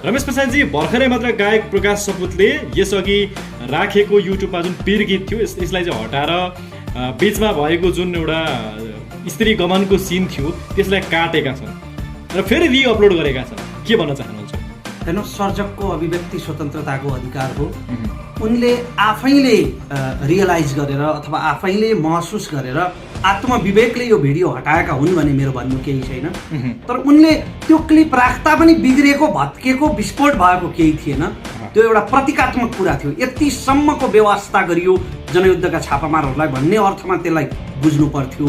रमेश प्रसादजी, भर्खरै मात्र गायक प्रकाश सपुतले यसअघि राखेको युट्युबमा जुन पीर गीत थियो यसलाई चाहिँ हटाएर बीचमा भएको जुन एउटा स्त्री गमनको सिन थियो त्यसलाई काटेका छन् र फेरि रिअपलोड गरेका छन्। के भन्न चाहनुहुन्छ? हेर्नु, सर्जकको अभिव्यक्ति स्वतन्त्रताको अधिकार हो। उनले आफैले रियलाइज गरेर अथवा आफैले महसुस गरेर आत्मविवेकले यो भिडियो हटाएका हुन् भने मेरो भन्नु केही छैन। तर उनले त्यो क्लिप राख्दा पनि बिग्रेको, भत्केको, विस्फोट भएको केही थिएन। त्यो एउटा प्रतीकात्मक कुरा थियो। यतिसम्मको व्यवस्था गरियो जनयुद्धका छापामारहरूलाई भन्ने अर्थमा त्यसलाई बुझ्नु पर्थ्यो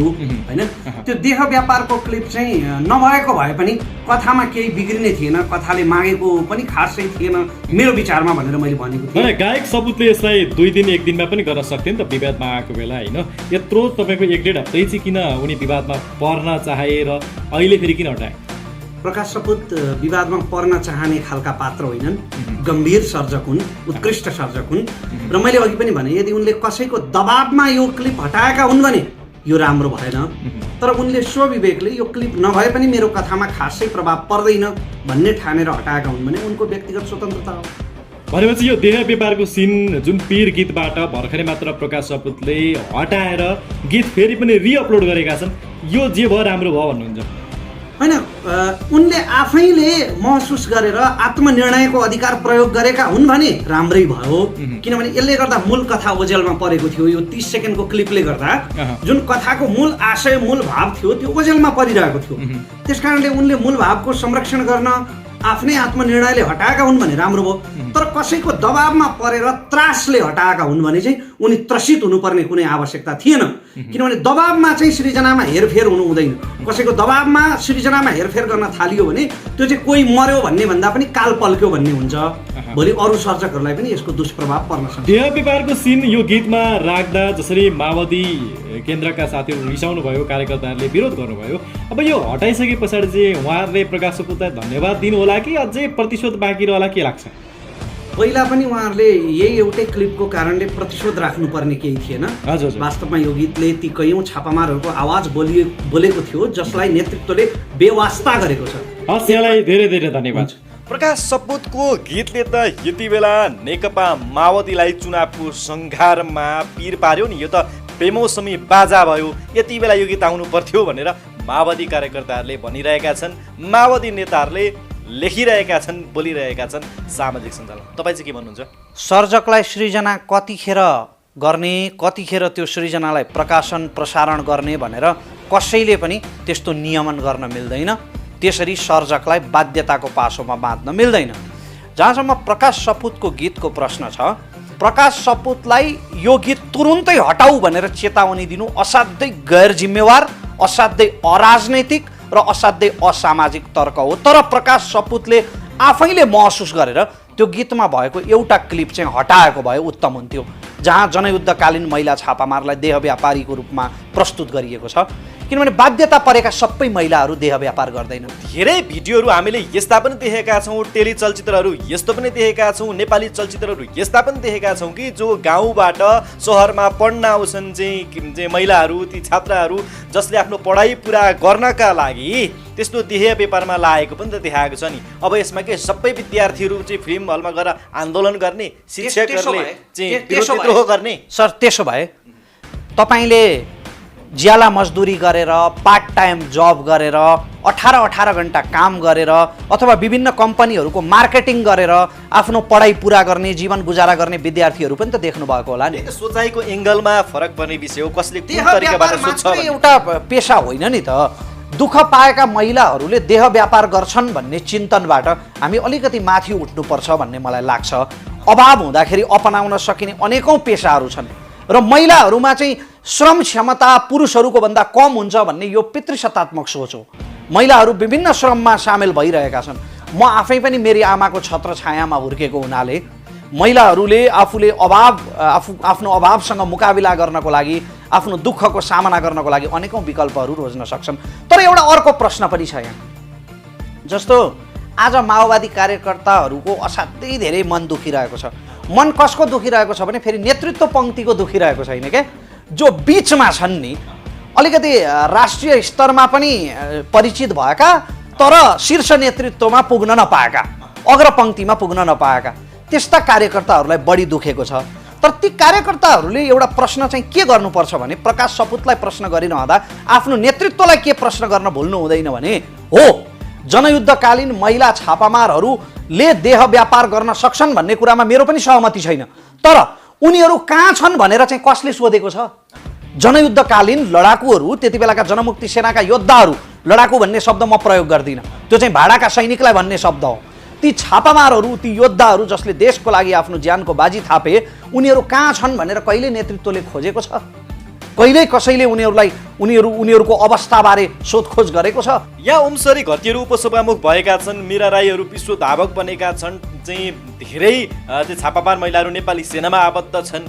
होइन। त्यो देह व्यापारको क्लिप चाहिँ नभएको भए पनि कथामा केही बिग्रिने थिएन, कथाले मागेको पनि खासै थिएन मेरो विचारमा भनेर मैले भनेको थिएँ। गायक सपुतले यसलाई 2 दिन 1 दिनमा पनि गर्न सक्थे नि त विवादमा आएको बेला होइन। यत्रो तपाईँको 1-1.5 हप्तै चाहिँ किन उनी विवादमा पर्न चाहे र अहिले फेरि किन हटाए? प्रकाश सपुत विवादमा पर्न चाहने खालका पात्र होइनन्। गम्भीर सर्जक हुन्, उत्कृष्ट सर्जक हुन्। र मैले अघि पनि भने यदि उनले कसैको दबाबमा यो क्लिप हटाएका हुन् भने यो राम्रो भएन। तर उनले स्वविवेकले यो क्लिप नभए पनि मेरो कथामा खासै प्रभाव पर्दैन भन्ने ठानेर हटाएका हुन् भने उनको व्यक्तिगत स्वतन्त्रता हो। भनेपछि यो देह व्यापारको सिन जुन पीर गीतबाट भर्खरै मात्र प्रकाश सपुतले हटाएर गीत फेरि पनि रिअपलोड गरेका छन्, यो जे भयो राम्रो भयो भन्नुहुन्छ? होइन, उनले आफैले महसुस गरेर आत्मनिर्णयको अधिकार प्रयोग गरेका हुन् भने राम्रै भयो। किनभने यसले गर्दा मूल कथा ओझेलमा परेको थियो। यो 30 सेकेन्डको क्लिपले गर्दा जुन कथाको मूल आशय, मूल भाव थियो त्यो ओझेलमा परिरहेको थियो। त्यसकारणले उनले मूल भावको संरक्षण गर्न आफ्नै आत्मनिर्णयले हटाएका हुन् भने राम्रो भयो। तर कसैको दबाबमा परेर त्रासले हटाएका हुन् भने चाहिँ उनी त्रसित हुनुपर्ने कुनै आवश्यकता थिएन। किनभने दबाबमा चाहिँ सृजनामा हेरफेर हुनु हुँदैन। कसैको दबाबमा सृजनामा हेरफेर गर्न थालियो भने त्यो चाहिँ कोही मर्यो भन्ने भन्दा पनि काल पल्क्यो भन्ने हुन्छ। भोलि अरू सर्जकहरूलाई पनि यसको दुष्प्रभाव पर्न सक्छ। देह व्यापारको सिन यो गीतमा राख्दा जसरी माओवादी केन्द्रका साथीहरू रिसाउनु भयो, कार्यकर्ताहरूले विरोध गर्नुभयो, अब यो हटाइसके पछाडि चाहिँ उहाँहरूले प्रकाश सपुतलाई धन्यवाद दिनु होला कि अझै प्रतिशोध बाँकी रहला, के लाग्छ? पहिला पनि उहाँहरूले यही एउटै क्लिपको कारणले प्रतिशोध राख्नुपर्ने केही थिएन। वास्तवमा यो गीतले ती कैयौँ छापामारहरूको आवाज बोलेको थियो जसलाई नेतृत्वले बेवास्ता गरेको छ। हस्, यहाँलाई धेरै धेरै धन्यवाद। प्रकाश सपुतको गीतले त यति बेला नेकपा माओवादीलाई चुनावको सङ्घारमा पिर पार्यो नि। यो त बेमौसमी बाजा भयो। यति बेला यो गीत आउनु पर्थ्यो भनेर माओवादी कार्यकर्ताहरूले भनिरहेका छन्, माओवादी नेताहरूले लेखिरहेका छन्, बोलिरहेका छन् सामाजिक सञ्जालमा। तपाईँ चाहिँ के भन्नुहुन्छ? सर्जकलाई सृजना कतिखेर गर्ने, कतिखेर त्यो सृजनालाई प्रकाशन प्रसारण गर्ने भनेर कसैले पनि त्यस्तो नियमन गर्न मिल्दैन। त्यसरी सर्जकलाई बाध्यताको पासोमा बाँध्न मिल्दैन। जहाँसम्म प्रकाश सपुतको गीतको प्रश्न छ, प्रकाश सपुतलाई यो गीत तुरुन्तै हटाऊ भनेर चेतावनी दिनु असाध्यै गैर जिम्मेवार, असाध्यै अराजनैतिक र असाध्यै असामाजिक तर्क हो। तर प्रकाश सपुतले आफैले महसुस गरेर त्यो गीतमा भएको एउटा क्लिप चाहिँ हटाएको भए उत्तम हुन्थ्यो, जहाँ जनयुद्धकालीन महिला छापामारलाई देह व्यापारीको रूपमा प्रस्तुत गरिएको छ। किनभने बाध्यता परेका सबै महिलाहरू देह व्यापार गर्दैनन्। धेरै भिडियोहरू हामीले यस्ता पनि देखेका छौँ, टेली चलचित्रहरू यस्तो पनि देखेका छौँ, नेपाली चलचित्रहरू यस्ता पनि देखेका छौँ कि जो गाउँबाट सहरमा पढ्न आउँछन् चाहिँ महिलाहरू, ती छात्राहरू जसले आफ्नो पढाइ पुरा गर्नका लागि त्यस्तो देह व्यापारमा लागेको पनि त देखाएको छ नि। अब यसमा के सबै विद्यार्थीहरू चाहिँ फिल्म हलमा गएर आन्दोलन गर्ने, शिक्षकहरूले चाहिँ विद्रोह गर्ने? सर, त्यसो भए तपाईँले ज्याला मजदुरी गरेर, पार्ट टाइम जब गरेर, 18 घन्टा काम गरेर अथवा विभिन्न कम्पनीहरूको मार्केटिङ गरेर आफ्नो पढाइ पुरा गर्ने, जीवन गुजारा गर्ने विद्यार्थीहरू पनि त देख्नु भएको होला नि। सोचाइको एङ्गलमा फरक पर्ने विषय हो। कसले कुन तरिकाबाट सोच्छ एउटा पेशा होइन नि त। दुःख पाएका महिलाहरूले देह व्यापार गर्छन् भन्ने चिन्तनबाट हामी अलिकति माथि उठ्नुपर्छ भन्ने मलाई लाग्छ। अभाव हुँदाखेरि अपनाउन सकिने अनेकौँ पेशाहरू छन् र महिलाहरूमा चाहिँ श्रम क्षमता पुरुषहरूको भन्दा कम हुन्छ भन्ने यो पितृसत्तात्मक सोच हो। महिलाहरू विभिन्न श्रममा सामेल भइरहेका छन्। म आफै पनि मेरी आमाको छत्र छायामा हुर्केको हुनाले महिलाहरूले आफूले आफ्नो अभावसँग मुकाबिला गर्नको लागि, आफ्नो दुःखको सामना गर्नको लागि अनेकौँ विकल्पहरू रोज्न सक्छन्। तर एउटा अर्को प्रश्न पनि छ यहाँ, जस्तो आज माओवादी कार्यकर्ताहरूको असाध्यै धेरै मन दुखिरहेको छ। मन कसको दुखिरहेको छ भने फेरि नेतृत्व पङ्क्तिको दुखिरहेको छैन क्या, जो बिचमा छन् नि, अलिकति राष्ट्रिय स्तरमा पनि परिचित भएका तर शीर्ष नेतृत्वमा पुग्न नपाएका अग्रपङ्क्तिमा पुग्न नपाएका त्यस्ता कार्यकर्ताहरूलाई बढी दुखेको छ। तर ती कार्यकर्ताहरूले एउटा प्रश्न चाहिँ के गर्नुपर्छ भने प्रकाश सपुतलाई प्रश्न गरिरहँदा आफ्नो नेतृत्वलाई के प्रश्न गर्न भुल्नु हुँदैन भने हो जनयुद्धकालीन महिला छापामारहरूले देह व्यापार गर्न सक्छन् भन्ने कुरामा मेरो पनि सहमति छैन। तर उनीहरू कहाँ छन् भनेर चाहिँ कसले सोधेको छ? जनयुद्धकालीन लडाकुहरू, त्यति बेलाका जनमुक्ति सेनाका योद्धाहरू, लडाकु भन्ने शब्द म प्रयोग गर्दिनँ, त्यो चाहिँ भाडाका सैनिकलाई भन्ने शब्द हो। ती छापामारहरू, ती योद्धाहरू जसले देशको लागि आफ्नो ज्यानको बाजी थापे, उनीहरू कहाँ छन् भनेर कहिले नेतृत्वले खोजेको छ? कहिल्यै कसैले उनीहरूको अवस्थाबारे सोधखोज गरेको छ? यहाँ ओमसरी घरतीहरू उपसभामुख भएका छन्, मीरा राईहरू विश्वधावक बनेका छन्, चाहिँ धेरै त्यो छापामार महिलाहरू नेपाली सेनामा आबद्ध छन्।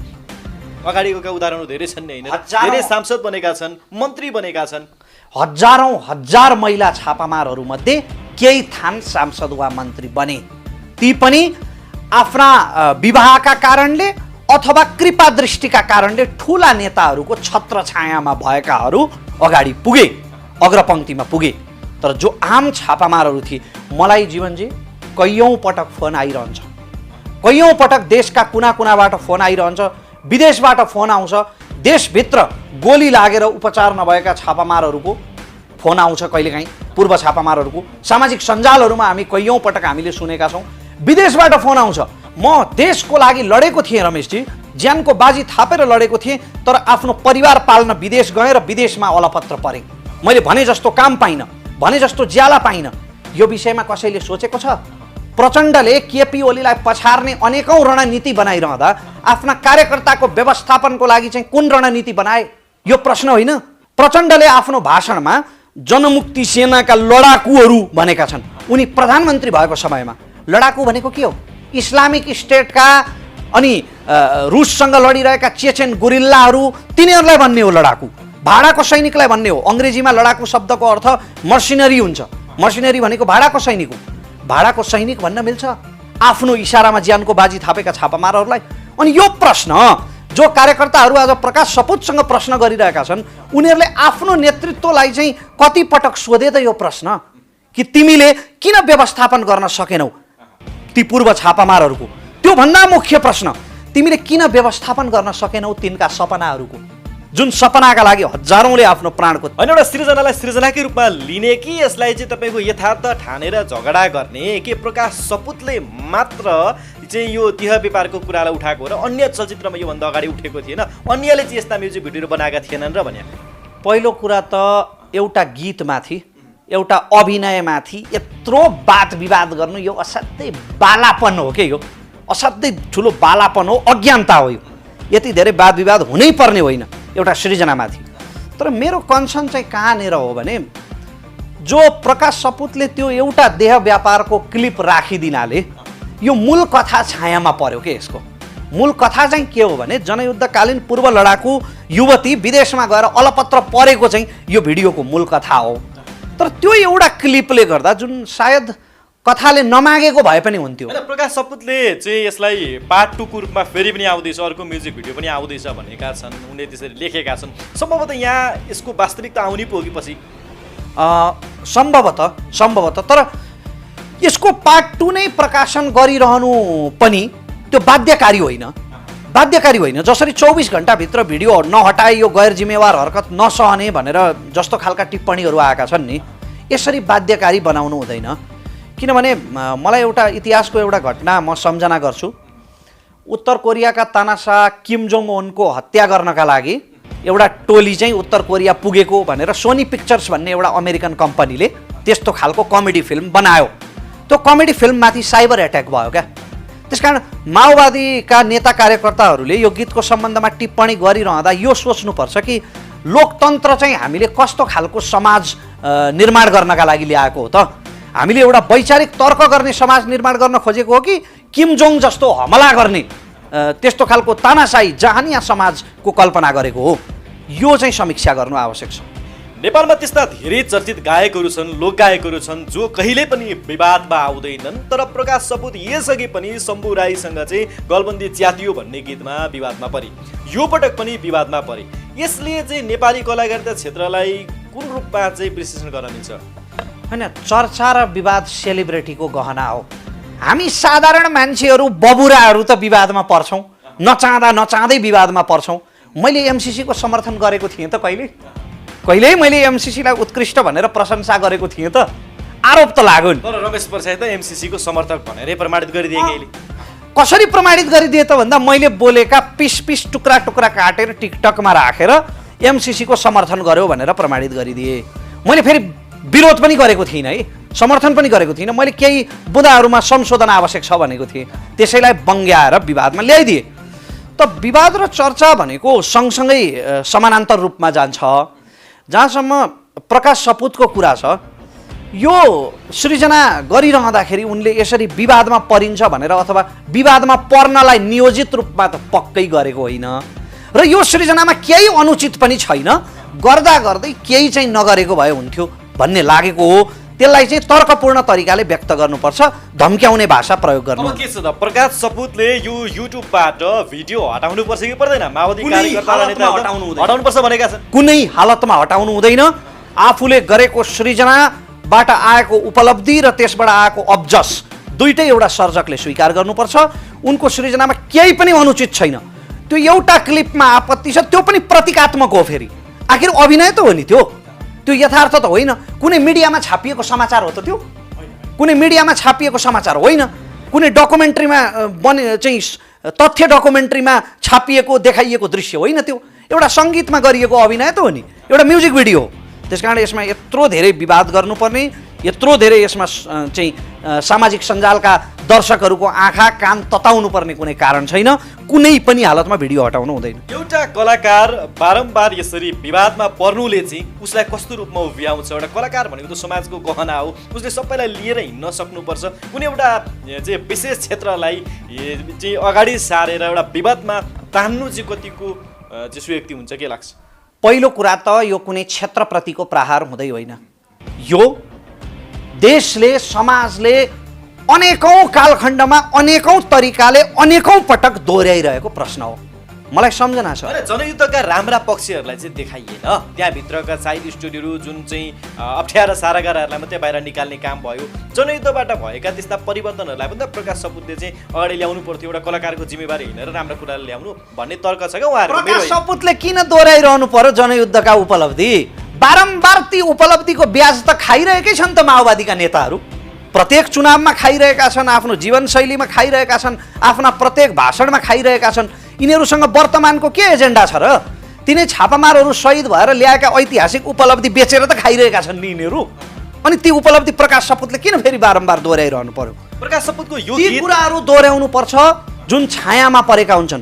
अगाडिका उदाहरणहरू धेरै छन् नि, होइन? धेरै सांसद बनेका छन्, मन्त्री बनेका छन्। हजार महिला छापामारहरूमध्ये केही थान सांसद वा मन्त्री बने, ती पनि आफ्ना विवाहका कारणले अथवा कृपा दृष्टिका कारणले ठुला नेताहरूको छत्र छायामा भएकाहरू अगाडि पुगे, अग्रपङ्क्तिमा पुगे। तर जो आम छापामारहरू थिए, मलाई जीवनजी कैयौँ पटक फोन आइरहन्छ, कैयौँ पटक देशका कुना कुनाबाट फोन आइरहन्छ, विदेशबाट फोन आउँछ, देशभित्र गोली लागेर उपचार नभएका छापामारहरूको फोन आउँछ, कहिलेकाहीँ पूर्व छापामारहरूको सामाजिक सञ्जालहरूमा हामी कैयौँ पटक हामीले सुनेका छौँ। विदेशबाट फोन आउँछ, म देशको लागि लडेको थिएँ रमेशजी, ज्यानको बाजी थापेर लडेको थिएँ, तर आफ्नो परिवार पाल्न विदेश गएँ र विदेशमा अलपत्र परेँ, मैले भने जस्तो काम पाइनँ, भने जस्तो ज्याला पाइनँ। यो विषयमा कसैले सोचेको छ? प्रचण्डले केपी ओलीलाई पछार्ने अनेकौँ रणनीति बनाइरहँदा आफ्ना कार्यकर्ताको व्यवस्थापनको लागि चाहिँ कुन रणनीति बनाए? यो प्रश्न होइन। प्रचण्डले आफ्नो भाषणमा जनमुक्ति सेनाका लडाकुहरू भनेका छन्। उनी प्रधानमन्त्री भएको समयमा लडाकु भनेको के हो? इस्लामिक स्टेटका अनि रुससँग लडिरहेका चेचेन गुरिल्लाहरू, तिनीहरूलाई भन्ने हो लडाकु। भाडाको सैनिकलाई भन्ने हो। अङ्ग्रेजीमा लडाकु शब्दको अर्थ मर्सिनरी हुन्छ। मर्सिनरी भनेको भाडाको सैनिक हो। भाडाको सैनिक भन्न मिल्छ आफ्नो इसारामा ज्यानको बाजी थापेका छापामारहरूलाई? अनि यो प्रश्न जो कार्यकर्ताहरू आज प्रकाश सपुतसँग प्रश्न गरिरहेका छन्, उनीहरूले आफ्नो नेतृत्वलाई चाहिँ कति पटक सोधे त यो प्रश्न कि तिमीले किन व्यवस्थापन गर्न सकेनौ ती पूर्व छापामारहरूको? त्योभन्दा मुख्य प्रश्न, तिमीले किन व्यवस्थापन गर्न सकेनौ तिनका सपनाहरूको, जुन सपनाका लागि हजारौँले आफ्नो प्राणको होइन एउटा सृजनालाई सृजनाकै रूपमा लिने कि यसलाई चाहिँ तपाईँको यथार्थ ठानेर झगडा गर्ने कि प्रकाश सपुतले मात्र चाहिँ यो देह व्यापारको कुरालाई उठाएको र अन्य चलचित्रमा योभन्दा अगाडि उठेको थिएन, अन्यले चाहिँ यस्ता म्युजिक भिडियोहरू बनाएका थिएनन् र भने? पहिलो कुरा त एउटा गीतमाथि, एउटा अभिनयमाथि यत्रो वाद विवाद गर्नु यो असाध्यै बालापन हो के? यो असाध्यै ठुलो बालापन हो, अज्ञानता हो। यो यति धेरै वाद विवाद हुनै पर्ने होइन एउटा सृजनामाथि। तर मेरो कन्सर्न चाहिँ कहाँनिर हो भने, जो प्रकाश सपुतले त्यो एउटा देह व्यापारको क्लिप राखिदिनाले यो मूल कथा छायामा पर्यो के? यसको मूल कथा चाहिँ के हो भने, जनयुद्धकालीन पूर्व लडाकु युवती विदेशमा गएर अलपत्र परेको चाहिँ यो भिडियोको मूल कथा हो। तर त्यो एउटा क्लिपले गर्दा जुन सायद कथाले नमागेको भए पनि हुन्थ्यो। प्रकाश सपुतले चाहिँ यसलाई पार्ट 2 को रूपमा फेरि पनि आउँदैछ, अर्को म्युजिक भिडियो पनि आउँदैछ भनेका छन्, उनले त्यसरी लेखेका छन्। सम्भवतः यहाँ यसको वास्तविकता आउनै पो हो कि पछि? सम्भवतः। तर यसको पार्ट 2 नै प्रकाशन गरिरहनु पनि त्यो बाध्यकारी होइन। जसरी 24 घण्टाभित्र भिडियो नहटाए यो गैर जिम्मेवार हरकत नसहने भनेर जस्तो खालका टिप्पणीहरू आएका छन् नि, यसरी बाध्यकारी बनाउनु हुँदैन। किनभने मलाई एउटा इतिहासको एउटा घटना म सम्झना गर्छु। उत्तर कोरियाका तानाशाह किम जोङ उनको हत्या गर्नका लागि एउटा टोली चाहिँ उत्तर कोरिया पुगेको भनेर सोनी पिक्चर्स भन्ने एउटा अमेरिकन कम्पनीले त्यस्तो खालको कमेडी फिल्म बनायो। त्यो कमेडी फिल्ममाथि साइबर एट्याक भयो क्या। त्यसकारण माओवादीका नेता कार्यकर्ताहरूले यो गीतको सम्बन्धमा टिप्पणी गरिरहँदा यो सोच्नुपर्छ कि लोकतन्त्र चाहिँ हामीले कस्तो खालको समाज निर्माण गर्नका लागि ल्याएको हो त? हामीले एउटा वैचारिक तर्क गर्ने समाज निर्माण गर्न खोजेको हो कि किम जोङ जस्तो हमला गर्ने त्यस्तो खालको तानाशाही जहानिया समाजको कल्पना गरेको हो? यो चाहिँ समीक्षा गर्नु आवश्यक छ। नेपालमा त्यस्ता धेरै चर्चित गायकहरू छन्, लोकगायकहरू छन् जो कहिले पनि विवादमा आउँदैनन्। तर प्रकाश सपुत यसअघि पनि शम्भु राईसँग चाहिँ गलबन्दी च्यातियो भन्ने गीतमा विवादमा परे, यो पटक पनि विवादमा परे। यसले चाहिँ नेपाली कलाकारिता क्षेत्रलाई कुन रूपमा चाहिँ विश्लेषण गर्न मिल्छ? होइन, चर्चा र विवाद सेलिब्रेटीको गहना हो। हामी साधारण मान्छेहरू बबुराहरू त विवादमा पर्छौँ, नचाहँदै विवादमा पर्छौँ। मैले एमसिसीको समर्थन गरेको थिएँ त कहिल्यै मैले एमसिसीलाई उत्कृष्ट भनेर प्रशंसा गरेको थिएँ त, आरोप त लाग्यो नि। तर रमेश प्रसाद त एमसिसीको समर्थक भनेरै प्रमाणित गरिदिए अहिले। कसरी प्रमाणित गरिदिए त भन्दा मैले बोलेका पिस टुक्रा काटेर टिकटकमा राखेर एमसिसीको समर्थन गर्यो भनेर प्रमाणित गरिदिए। मैले फेरि विरोध पनि गरेको थिइनँ है, समर्थन पनि गरेको थिइनँ। मैले केही बुँदाहरूमा संशोधन आवश्यक छ भनेको थिएँ, त्यसैलाई बङ्ग्याएर विवादमा ल्याइदिए। त विवाद र चर्चा भनेको सँगसँगै समानान्तर रूपमा जान्छ। जहाँसम्म प्रकाश सपुतको कुरा छ, यो सृजना गरिरहँदाखेरि उनले यसरी विवादमा परिन्छ भनेर अथवा विवादमा पर्नलाई नियोजित रूपमा त पक्कै गरेको होइन, र यो सृजनामा केही अनुचित पनि छैन, गर्दा गर्दै केही चाहिँ नगरेको भए हुन्थ्यो भन्ने लागेको हो। त्यसलाई चाहिँ तर्कपूर्ण तरिकाले व्यक्त गर्नुपर्छ, धम्क्याउने भाषा प्रयोग गर्नु। अब के छ त, प्रकाश सपुतले यो युट्युबबाट भिडियो हटाउनु पर्छ कि पर्दैन? माओवादी कार्यकर्ता र नेताहरू हटाउनु पर्छ भनेका छन्। कुनै हालतमा हटाउनु हुँदैन। आफूले गरेको सृजनाबाट आएको उपलब्धि र त्यसबाट आएको अब्जस दुइटै एउटा सर्जकले स्वीकार गर्नुपर्छ। उनको सृजनामा केही पनि अनुचित छैन। त्यो एउटा क्लिपमा आपत्ति छ, त्यो पनि प्रतीकात्मक हो। फेरि आखिर अभिनय त हो नि, त्यो यथार्थ त होइन। कुनै मिडियामा छापिएको समाचार हो त त्यो? कुनै मिडियामा छापिएको समाचार होइन। कुनै डकुमेन्ट्रीमा चाहिँ तथ्य डकुमेन्ट्रीमा छापिएको देखाइएको दृश्य होइन त्यो। एउटा सङ्गीतमा गरिएको अभिनय त हो नि, एउटा म्युजिक भिडियो हो। त्यसकारण यसमा यत्रो धेरै विवाद गर्नुपर्ने, यत्रो धेरै यसमा चाहिँ सामाजिक सञ्जालका दर्शकहरूको आँखा कान तताउनु पर्ने कुनै कारण छैन। कुनै पनि हालतमा भिडियो हटाउनु हुँदैन। एउटा कलाकार बारम्बार यसरी विवादमा पर्नुले चाहिँ उसलाई कस्तो रूपमा उभ्याउँछ? एउटा कलाकार भनेको त समाजको गहना हो, उसले सबैलाई लिएर हिँड्न सक्नुपर्छ। कुनै एउटा चाहिँ विशेष क्षेत्रलाई चाहिँ अगाडि सारेर एउटा विवादमा तान्नु चाहिँ कतिको चाहिँ सुयुक्ति हुन्छ, के लाग्छ? पहिलो कुरा त यो कुनै क्षेत्रप्रतिको प्रहार हुँदै होइन। यो देशले समाजले अनेकौं कालखण्डमा अनेकौं तरिकाले अनेकौं पटक दोहोऱ्याइरहेको प्रश्न हो। मलाई सम्झना छ, जनयुद्धका राम्रा पक्षहरूलाई चाहिँ देखाइएन। त्यहाँभित्रका साइड स्टोरीहरू जुन चाहिँ अप्ठ्यारा सारागारहरूलाई मात्रै बाहिर निकाल्ने काम भयो। जनयुद्धबाट भएका त्यस्ता परिवर्तनहरूलाई पनि त प्रकाश सपुतले चाहिँ अगाडि ल्याउनु पर्थ्यो। एउटा कलाकारको जिम्मेवारी हिँडेर राम्रो कुराले ल्याउनु भन्ने तर्क छ क्या उहाँहरू। प्रकाश सपुतले किन दोहोऱ्याइरहनु पर्यो जनयुद्धका उपलब्धि? बारम्बार ती उपलब्धिको ब्याज त खाइरहेकै छन् त माओवादीका नेताहरू। प्रत्येक चुनावमा खाइरहेका छन्, आफ्नो जीवनशैलीमा खाइरहेका छन्, आफ्ना प्रत्येक भाषणमा खाइरहेका छन्। यिनीहरूसँग वर्तमानको के एजेन्डा छ र? तिनै छापामारहरू शहीद भएर ल्याएका ऐतिहासिक उपलब्धि बेचेर त खाइरहेका छन् नि यिनीहरू। अनि ती उपलब्धि प्रकाश सपुतले किन फेरि बारम्बार दोहोऱ्याइरहनु पर्यो? प्रकाश सपुतको यो ती कुराहरू दोहोऱ्याउनु पर्छ जुन छायामा परेका हुन्छन्।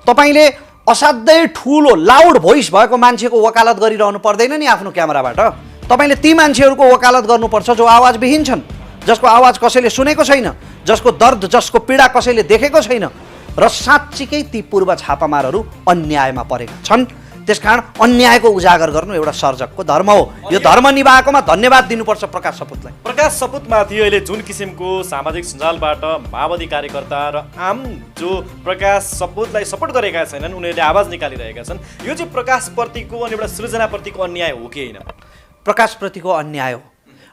तपाईँले असाध्यै ठुलो लाउड भोइस भएको मान्छेको वकालत गरिरहनु पर्दैन नि आफ्नो क्यामेराबाट। तपाईँले ती मान्छेहरूको वकालत गर्नुपर्छ जो आवाजविहीन छन्, जसको आवाज कसैले सुनेको छैन, जसको दर्द जसको पीडा कसैले देखेको छैन। र साँच्चीकै ती पूर्व छापामारहरू अन्यायमा परेका छन्। त्यसकारण अन्यायको उजागर गर्नु एउटा सर्जकको धर्म हो। यो धर्म निभाएकोमा धन्यवाद दिनुपर्छ प्रकाश सपुतलाई। प्रकाश सपुतमाथि अहिले जुन किसिमको सामाजिक सञ्जालबाट माओवादी कार्यकर्ता र आम जो प्रकाश सपुतलाई सपोर्ट गरेका छैनन् उनीहरूले आवाज निकालिरहेका छन्, यो चाहिँ प्रकाशप्रतिको अनि एउटा सृजनाप्रतिको अन्याय हो कि होइन? प्रकाशप्रतिको अन्याय हो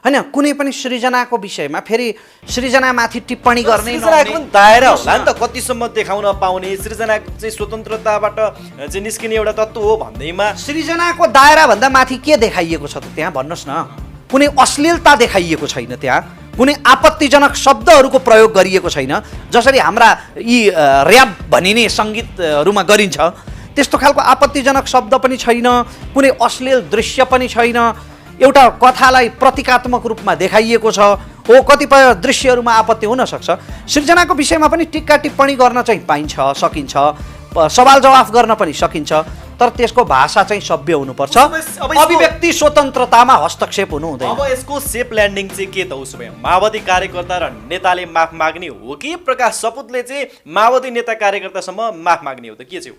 होइन। कुनै पनि सृजनाको विषयमा फेरि सृजनामाथि टिप्पणी गर्ने सृजनाको पनि दायरा होला नि त, कतिसम्म देखाउन पाउने, सृजना चाहिँ स्वतन्त्रताबाट चाहिँ निस्किने एउटा तत्त्व हो भन्दैमा सृजनाको दायरा भन्दा माथि के देखाइएको छ त त्यहाँ? भन्नुहोस् न। कुनै अश्लीलता देखाइएको छैन त्यहाँ, कुनै आपत्तिजनक शब्दहरूको प्रयोग गरिएको छैन। जसरी हाम्रा यी र्याप भनिने सङ्गीतहरूमा गरिन्छ त्यस्तो खालको आपत्तिजनक शब्द पनि छैन, कुनै अश्लील दृश्य पनि छैन। एउटा कथालाई प्रतीकात्मक रूपमा देखाइएको छ। हो, कतिपय दृश्यहरूमा आपत्ति हुन सक्छ। सृजनाको विषयमा पनि टिक्का टिप्पणी गर्न चाहिँ पाइन्छ, सकिन्छ, सवाल जवाफ गर्न पनि सकिन्छ, तर त्यसको भाषा चाहिँ सभ्य हुनुपर्छ। अभिव्यक्ति स्वतन्त्रतामा हस्तक्षेप हुनु हुँदैन। अब यसको सेफ ल्यान्डिङ चाहिँ के त? उसो भए माओवादी कार्यकर्ता र नेताले माफ माग्ने हो कि प्रकाश सपुतले चाहिँ माओवादी नेता कार्यकर्तासम्म माफ माग्ने हो त? के चाहिँ?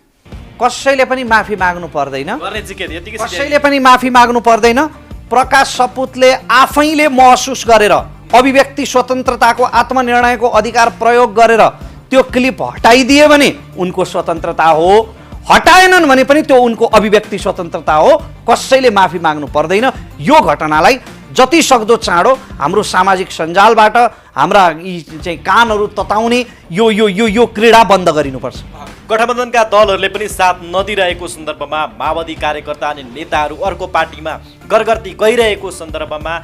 कसैले पनि माफी माग्नु पर्दैन, कसैले पनि माफी माग्नु पर्दैन। प्रकाश सपुतले आफैले महसुस गरेर अभिव्यक्ति स्वतन्त्रताको आत्मनिर्णयको अधिकार प्रयोग गरेर त्यो क्लिप हटाइदिए भने उनको स्वतन्त्रता हो, हटाएनन् भने पनि त्यो उनको अभिव्यक्ति स्वतन्त्रता हो। कसैले माफी माग्नु पर्दैन। यो घटनालाई जति सक्दो चाँडो हाम्रो सामाजिक सञ्जालबाट हाम्रा यी चाहिँ कानहरू तताउने यो क्रीडा बन्द गरिनुपर्छ। गठबन्धनका दलहरूले पनि साथ नदिरहेको सन्दर्भमा माओवादी कार्यकर्ता अनि नेताहरू अर्को पार्टीमा गरगर्ती गइरहेको सन्दर्भमा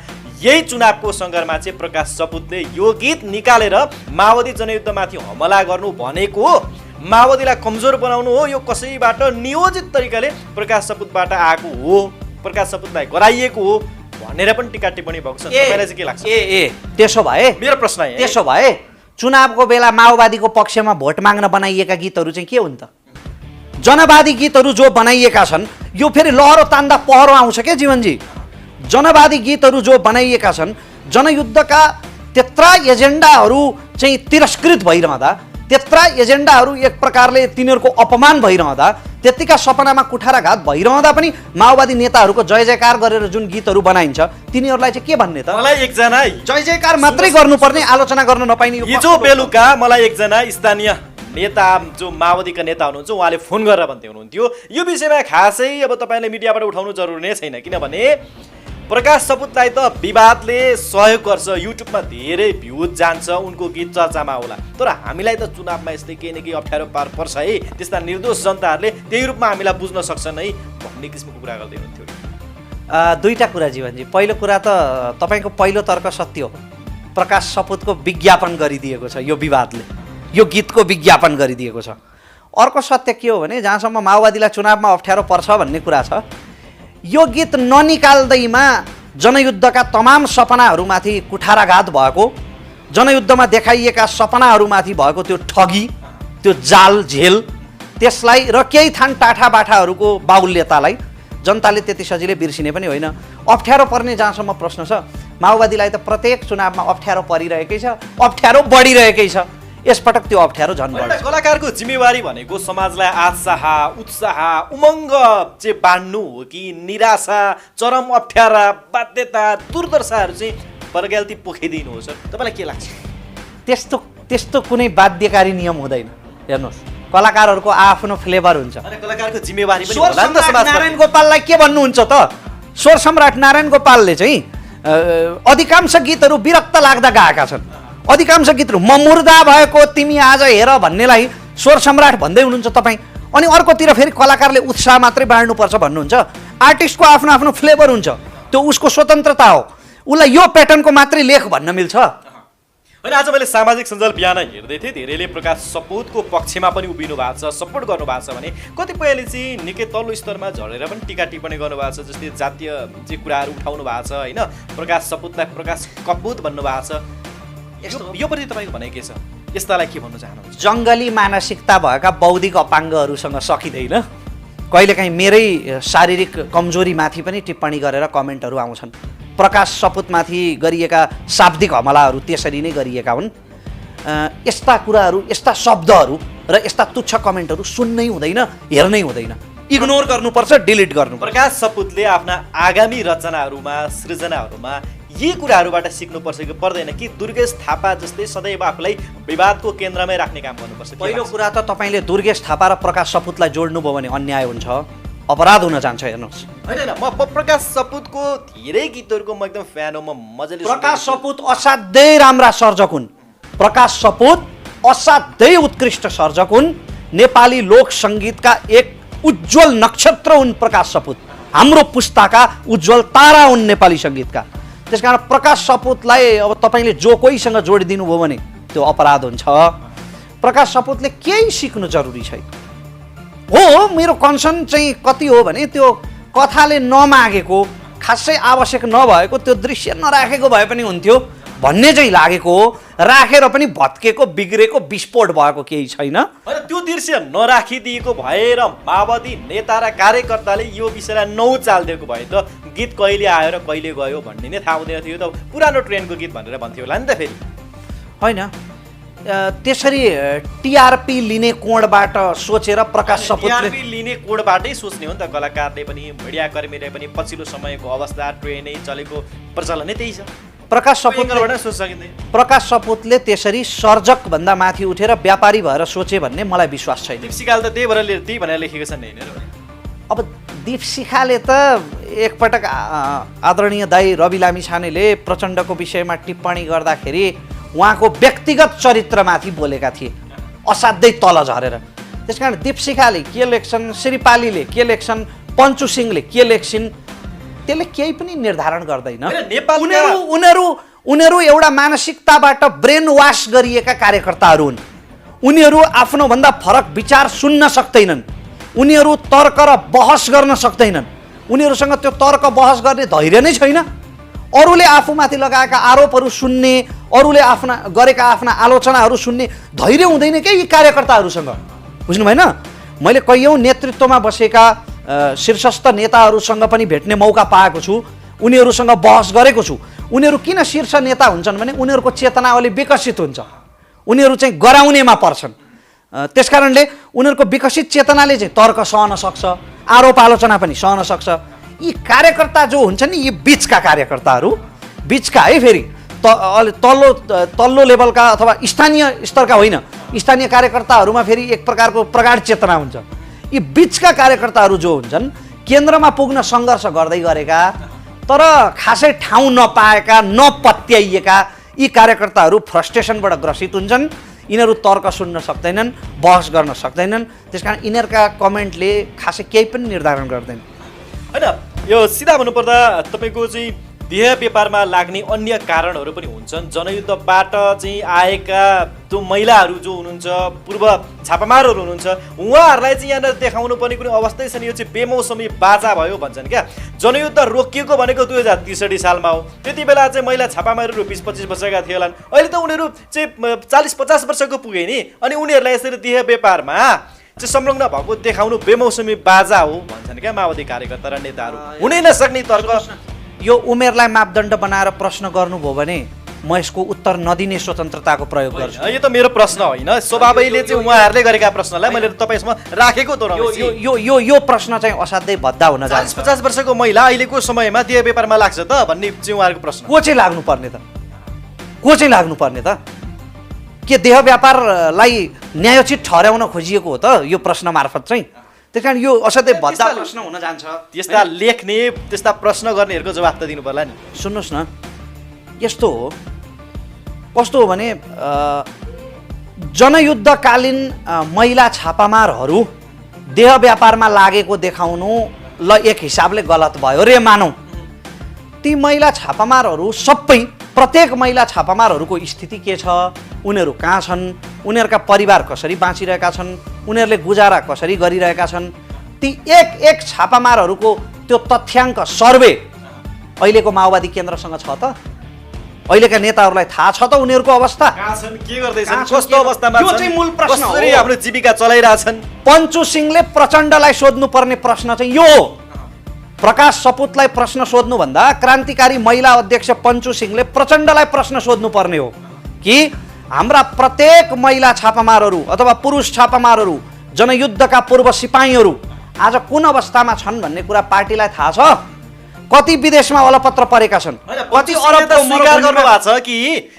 यही चुनावको सङ्घर्षमा चाहिँ प्रकाश सपुतले यो गीत निकालेर माओवादी जनयुद्धमाथि हमला गर्नु भनेको हो, माओवादीलाई कमजोर बनाउनु हो, यो कसैबाट नियोजित तरिकाले प्रकाश सपुतबाट आएको हो, प्रकाश सपुतलाई गराइएको हो भनेर पनि टिका टिप्पणी भएको छ। तपाईँलाई चाहिँ के लाग्छ? त्यसो भए मेरो प्रश्न है, त्यसो भए चुनावको बेला माओवादीको पक्षमा भोट माग्न बनाइएका गीतहरू चाहिँ के हुन् त? जनवादी गीतहरू जो बनाइएका छन् यो फेरि लहरो तान्दा पहरो आउँछ क्या जीवनजी। जनवादी गीतहरू जो बनाइएका छन्, जनयुद्धका त्यत्रा एजेन्डाहरू चाहिँ तिरस्कृत भइरहँदा, त्यत्रा एजेन्डाहरू एक प्रकारले तिनीहरूको अपमान भइरहँदा, त्यतिका सपनामा कुठाराघात भइरहँदा पनि माओवादी नेताहरूको जय जयकार गरेर जुन गीतहरू बनाइन्छ तिनीहरूलाई चाहिँ के भन्ने त? मलाई एकजना जय जयकार मात्रै गर्नुपर्ने, आलोचना गर्न नपाइने। हिजो बेलुका मलाई एकजना स्थानीय नेता जो माओवादीका नेता हुनुहुन्छ उहाँले फोन गरेर भन्दै हुनुहुन्थ्यो यो विषयमा खासै अब तपाईँले मिडियाबाट उठाउनु जरुरी नै छैन, किनभने प्रकाश सपुतलाई त विवादले सहयोग गर्छ, युट्युबमा धेरै भ्युज जान्छ, उनको गीत चर्चामा होला, तर हामीलाई त चुनावमा यस्तै केही न केही अप्ठ्यारो पार पर्छ है, त्यस्ता निर्दोष जनताहरूले त्यही रूपमा हामीलाई बुझ्न सक्छन् है भन्ने किसिमको कुरा गर्दै हुनुहुन्थ्यो। दुईटा कुरा जीवनजी। पहिलो कुरा त तपाईँको पहिलो तर्क सत्य हो, प्रकाश सपुतको विज्ञापन गरिदिएको छ यो विवादले, यो गीतको विज्ञापन गरिदिएको छ। अर्को सत्य के हो भने जहाँसम्म माओवादीलाई चुनावमा अप्ठ्यारो पर्छ भन्ने कुरा छ, यो गीत ननिकाल्दैमा जनयुद्धका तमाम सपनाहरूमाथि कुठाराघात भएको, जनयुद्धमा देखाइएका सपनाहरूमाथि भएको त्यो ठगी, त्यो जाल झेल, त्यसलाई र केही थान टाठाबाठाहरूको बाहुल्यतालाई जनताले त्यति सजिलै बिर्सिने पनि होइन। अप्ठ्यारो पर्ने जहाँसम्म प्रश्न छ, माओवादीलाई त प्रत्येक चुनावमा अप्ठ्यारो परिरहेकै छ, अप्ठ्यारो बढिरहेकै छ। यसपटक त्यो अप्ठ्यारो झन् बढ्छ। कलाकारको जिम्मेवारी भनेको समाजलाई आशाह उत्साह उमङ्ग चाहिँ बाँड्नु हो कि निराशा चरम अप्ठ्यारा बाध्यता दुर्दशाहरू चाहिँ बरग्याल्ती पोखिदिनु हो? सर तपाईँलाई के लाग्छ? त्यस्तो कुनै बाध्यकारी नियम हुँदैन। हेर्नुहोस्, कलाकारहरूको आफ्नो फ्लेभर हुन्छ। कलाकारको जिम्मेवारी पनि स्वर होला नि त सम्राट समाजमा। नारायण गोपाललाई के भन्नुहुन्छ त? स्वर सम्राट नारायण गोपालले चाहिँ अधिकांश गीतहरू विरक्त लाग्दा गाएका छन्। अधिकांश गीतहरू म मुर्दा भएको तिमी आज हेर भन्नेलाई स्वर सम्राट भन्दै हुनुहुन्छ तपाईँ, अनि अर्कोतिर फेरि कलाकारले उत्साह मात्रै बाँड्नुपर्छ भन्नुहुन्छ। आर्टिस्टको आफ्नो आफ्नो फ्लेभर हुन्छ, त्यो उसको स्वतन्त्रता हो, उसलाई यो प्याटर्नको मात्रै लेख भन्न मिल्छ। होइन, आज मैले सामाजिक सञ्जाल बिहान हेर्दै थिएँ, धेरैले प्रकाश सपुतको पक्षमा पनि उभिनु भएको छ, सपोर्ट गर्नुभएको छ भने कतिपयले चाहिँ निकै तल्लो स्तरमा झरेर पनि टिका टिप्पणी गर्नुभएको छ, जस्तै जातीय चाहिँ कुराहरू उठाउनु भएको छ होइन, प्रकाश सपुतलाई प्रकाश कपुत भन्नुभएको छ। यो पनि तपाईँको भनाइ के छ? यस्तालाई के भन्न चाहनुहुन्छ? जङ्गली मानसिकता भएका बौद्धिक अपाङ्गहरूसँग सकिँदैन। कहिलेकाहीँ मेरै शारीरिक कमजोरीमाथि पनि टिप्पणी गरेर कमेन्टहरू आउँछन्। प्रकाश सपुतमाथि गरिएका शाब्दिक हमलाहरू त्यसरी नै गरिएका हुन्। यस्ता कुराहरू, यस्ता शब्दहरू र यस्ता तुच्छ कमेन्टहरू सुन्नै हुँदैन, हेर्नै हुँदैन, इग्नोर गर्नुपर्छ, डिलिट गर्नुपर्छ। प्रकाश सपुतले आफ्ना आगामी रचनाहरूमा सृजनाहरूमा यी कुराहरूबाट सिक्नुपर्छ कि पर्दैन कि दुर्गेश थापा जस्तै सदैव आफूलाई विवादको केन्द्रमै राख्ने काम गर्नुपर्छ? पहिलो कुरा त तपाईँले दुर्गेश थापा र प्रकाश सपुतलाई जोड्नुभयो भने अन्याय हुन्छ, अपराध हुन जान्छ। हेर्नुहोस्, होइन म प्रकाश सपुतको धेरै गीतहरूको म एकदम फ्यान हो, म मजाले प्रकाश सपुत असाध्यै राम्रा सर्जक हुन्। प्रकाश सपुत असाध्यै उत्कृष्ट सर्जक हुन्। नेपाली लोक सङ्गीतका एक उज्जवल नक्षत्र हुन् प्रकाश सपुत। हाम्रो पुस्ताका उज्जवल तारा हुन् नेपाली सङ्गीतका। त्यसकारण प्रकाश सपुतलाई अब तपाईँले जो कोहीसँग जोडिदिनु भयो भने त्यो अपराध हुन्छ। प्रकाश सपुतले केही सिक्नु जरुरी छैन। हो, मेरो कन्सर्न चाहिँ कति हो भने त्यो कथाले नमागेको, खासै आवश्यक नभएको त्यो दृश्य नराखेको भए पनि हुन्थ्यो भन्ने चाहिँ लागेको हो। राखेर पनि भत्केको, बिग्रेको, विस्फोट भएको केही छैन। होइन, त्यो दृश्य नराखिदिएको भएर माओवादी नेता र कार्यकर्ताले यो विषयलाई नउचालिदिएको भए त गीत कहिले आयो र कहिले गयो भन्ने नै थाहा हुँदैन थियो। त पुरानो ट्रेनको गीत भनेर भन्थ्यो होला नि त फेरि। होइन, त्यसरी टिआरपी लिने कोणबाट सोचेर प्रकाश सपुतले टिआरपी लिने कोणबाटै सोच्ने हो नि त कलाकारले पनि, मिडियाकर्मीले पनि। पछिल्लो समयको अवस्था, ट्रेनै चलेको प्रचलन नै त्यही छ। प्रकाश सपुतले त्यसरी सर्जक भन्दा माथि उठेर व्यापारी भएर सोचे भन्ने मलाई विश्वास छैन। दीपशिकाले त त्यही भनेर लेखेको छ नि। अब दीपशिखाले त एकपटक आदरणीय दाई रवि लामिछानेले प्रचण्डको विषयमा टिप्पणी गर्दाखेरि उहाँको व्यक्तिगत चरित्रमाथि बोलेका थिए असाध्यै तल झरेर। त्यसकारण दीपशिखाले के लेख्छन्, श्रीपालीले के लेख्छन्, पञ्चु सिंहले के लेख्छिन्, त्यसले केही पनि निर्धारण गर्दैन। उनीहरू एउटा मानसिकताबाट ब्रेन वास गरिएका कार्यकर्ताहरू हुन्। उनीहरू आफ्नोभन्दा फरक विचार सुन्न सक्दैनन्। उनीहरू तर्क र बहस गर्न सक्दैनन्। उनीहरूसँग त्यो तर्क बहस गर्ने धैर्य नै छैन। अरूले आफूमाथि लगाएका आरोपहरू सुन्ने, अरूले गरेका आफ्ना आलोचनाहरू सुन्ने धैर्य हुँदैन के यी कार्यकर्ताहरूसँग, बुझ्नु भएन? मैले कैयौँ नेतृत्वमा बसेका शीर्षस्थ नेताहरूसँग पनि भेट्ने मौका पाएको छु, उनीहरूसँग बहस गरेको छु। उनीहरू किन शीर्ष नेता हुन्छन् भने उनीहरूको चेतना अलि विकसित हुन्छ, उनीहरू चाहिँ गराउनेमा पर्छन्। त्यसकारणले उनीहरूको विकसित चेतनाले चाहिँ तर्क सहन सक्छ, आरोप आलोचना पनि सहन सक्छ। यी कार्यकर्ता जो हुन्छन् नि, यी बिचका कार्यकर्ताहरू, बिचका है, फेरि तल्लो लेभलका अथवा स्थानीय स्तरका होइन, स्थानीय कार्यकर्ताहरूमा फेरि एक प्रकारको प्रगाढ चेतना हुन्छ। यी बिचका कार्यकर्ताहरू जो हुन्छन्, केन्द्रमा पुग्न सङ्घर्ष गर्दै गरेका तर खासै ठाउँ नपाएका, नपत्याइएका यी कार्यकर्ताहरू फ्रस्ट्रेसनबाट ग्रसित हुन्छन्। यिनीहरू तर्क सुन्न सक्दैनन्, बहस गर्न सक्दैनन्। त्यसकारण यिनीहरूका कमेन्टले खासै केही पनि निर्धारण गर्दैन। होइन, यो सिधा भन्नुपर्दा तपाईँको चाहिँ देह व्यापारमा लाग्ने अन्य कारणहरू पनि हुन्छन्। जनयुद्धबाट चाहिँ आएका त्यो महिलाहरू जो हुनुहुन्छ, पूर्व छापामारहरू हुनुहुन्छ, उहाँहरूलाई चाहिँ यहाँनिर देखाउनु पर्ने कुनै अवस्थै छैन। यो चाहिँ बेमौसमी बाजा भयो भन्छन् क्या। जनयुद्ध रोकिएको भनेको 2063 सालमा हो। त्यति बेला चाहिँ महिला छापामारहरू 20-25 वर्षका थिए होलान्। अहिले त उनीहरू चाहिँ 40-50 वर्षको पुगे नि। अनि उनीहरूलाई यसरी देह व्यापारमा चाहिँ संलग्न भएको देखाउनु बेमौसमी बाजा हो भन्छन् क्या माओवादी कार्यकर्ता र नेताहरू। हुनै नसक्ने तर्क। यो उमेरलाई मापदण्ड बनाएर प्रश्न गर्नुभयो भने म यसको उत्तर नदिने स्वतन्त्रताको प्रयोग गर्छु। यो त मेरो प्रश्न होइन, स्वभावैले चाहिँ उहाँहरूले गरेका प्रश्नलाई मैले तपाईँसँग राखेको त यो प्रश्न चाहिँ असाध्यै भद्दा हुन जान्छ। 40-50 वर्षको महिला अहिलेको समयमा देह व्यापारमा लाग्छ त भन्ने चाहिँ उहाँहरूको प्रश्न। को चाहिँ लाग्नुपर्ने त? को चाहिँ लाग्नुपर्ने त? के देह व्यापारलाई न्यायोचित ठहर्याउन खोजिएको हो त यो प्रश्न मार्फत चाहिँ? त्यस कारण यो असाध्यै भद्दा प्रश्न हुन जान्छ। त्यस्ता लेख्ने, त्यस्ता प्रश्न गर्नेहरूको जवाफ त दिनु पर्ला नि। सुन्नुहोस् न, यस्तो हो, कस्तो हो भने जनयुद्धकालीन महिला छापामारहरू देह व्यापारमा लागेको देखाउनु ल एक हिसाबले गलत भयो रे मानौँ। ती महिला छापामारहरू सबै, प्रत्येक महिला छापामारहरूको स्थिति के छ, उनीहरू कहाँ छन्, उनीहरूका परिवार कसरी बाँचिरहेका छन्, उनीहरूले गुजारा कसरी गरिरहेका छन्, ती एक एक छापामारहरूको त्यो तथ्याङ्क सर्वे अहिलेको माओवादी केन्द्रसँग छ त? अहिलेका नेताहरूलाई थाहा छ त उनीहरूको अवस्था? कहाँ छन्, के गर्दैछन्, कस्तो अवस्थामा छन्, यो चाहिँ मूल प्रश्न हो। कसरी आफ्नो जीविका चलाइरहेछन्? पञ्चु सिंहले प्रचण्डलाई सोध्नुपर्ने प्रश्न चाहिँ यो हो। प्रकाश सपुतलाई प्रश्न सोध्नुभन्दा क्रान्तिकारी महिला अध्यक्ष पञ्चु सिंहले प्रचण्डलाई प्रश्न सोध्नुपर्ने हो कि हाम्रा प्रत्येक महिला छापामारहरू अथवा पुरुष छापामारहरू, जनयुद्धका पूर्व सिपाहीहरू आज कुन अवस्थामा छन् भन्ने कुरा पार्टीलाई थाहा छ? कति विदेशमा अलपत्र परेका छन्, कति अरबको स्वीकार गर्नु भएको छ कि